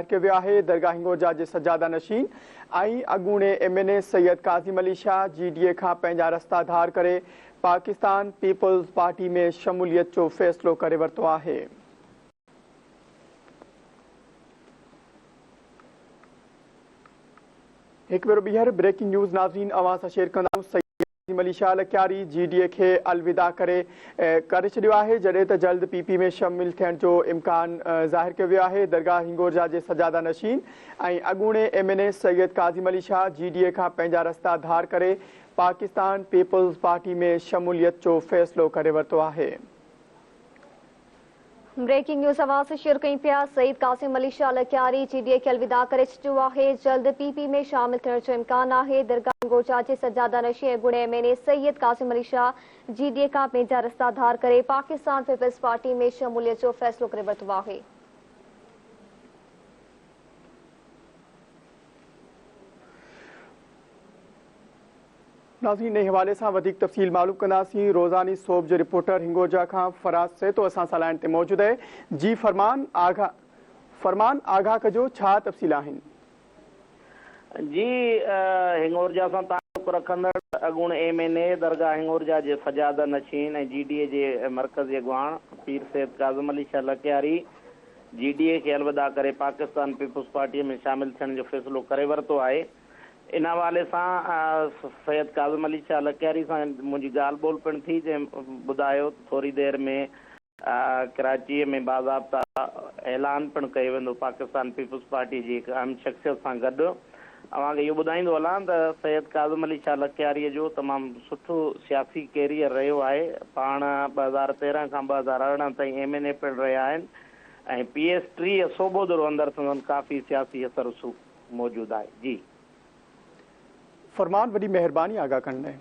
ज़ाहिर कियो वियो आहे। दरगाह हिंगोरजा जे सजादा नशीन ऐं अॻूणे MNA सैयद काज़िम अली शाह GDA खां पंहिंजा रस्ता धार करे पाकिस्तान पीपल्स पार्टी में शमूलियत जो फ़ैसिलो करे वरितो आहे। एक भेरो ॿीहर ब्रेकिंग न्यूज़ नाज़रीन अवां सां शेयर कंदा आहियूं। काज़िम अली शाह लखयारी GDA खे अलविदा करे छॾियो आहे, जॾहिं त जल्द PP में शामिल थियण जो इम्कान ज़ाहिर कयो वियो आहे। दरगाह हिंगोरजा जे सजादा नशीन ऐं अॻूणे MNA सैयद काज़िम अली शाह GDA खां पंहिंजा रस्ता धार करे पाकिस्तान पीपल्स पार्टी में शमूलियत जो फ़ैसिलो करे वरितो आहे। ब्रेकिंग न्यूज़ अवां से शेयर कई पिया। सईद कासिम अली शाह लखयारी GDA खे अलविदा करे छॾियो आहे, जल्द PP में शामिल थियण जो इम्कान आहे। दरगाह हिंगोरजा जे सजादा नशीन ऐं अॻूणे MNA सैयद कासिम अली शाह GDA खां पंहिंजा रस्ता धार करे पाकिस्तान पीपल्स पार्टी में शमूलियत जो फ़ैसिलो करे वरितो आहे। नाज़रीन इन हवाले सां वधीक तफ़सील मालूम कंदासीं। रोज़ानी सोप जो रिपोर्टर हिंगोरजा खां फराज़ सेतो असां सां लाइन ते मौजूदु आहे। जी फरमान आगाह कजो, छा तफ़सील आहिनि? जी हिंगोरजा सां ताल्लुक़ रखंदड़ अॻूणे MNA दरगाह हिंगोरजा जे सजादा नशीन ऐं GDA जे मरकज़ी अॻवान पीर सैयद काज़िम अली शाह लखयारी GDA खे अलविदा करे पाकिस्तान पीपल्स पार्टीअ में शामिल थियण जो फ़ैसिलो करे वरितो आहे। इन हवाले सां सैयद काज़िम अली शाह लखयारी सां मुंहिंजी ॻाल्हि ॿोल पिणु थी, जंहिं ॿुधायो थोरी देरि में कराचीअ में बाज़ाब्ता ऐलान पिणु कयो वेंदो पाकिस्तान पीपल्स पार्टी जी हिकु अहम शख़्सियत सां गॾु। अव्हांखे इहो ॿुधाईंदो हलां त सैयद काज़िम अली शाह लखयारीअ जो तमामु सुठो सियासी कैरियर रहियो आहे। पाण 2013 खां 2018 ताईं MNA पिणु रहिया आहिनि ऐं PS3 सोबोदरो अंदरि संदनि काफ़ी सियासी असर मौजूदु आहे। जी फरमान, वॾी महिरबानी आगाह करण लाइ।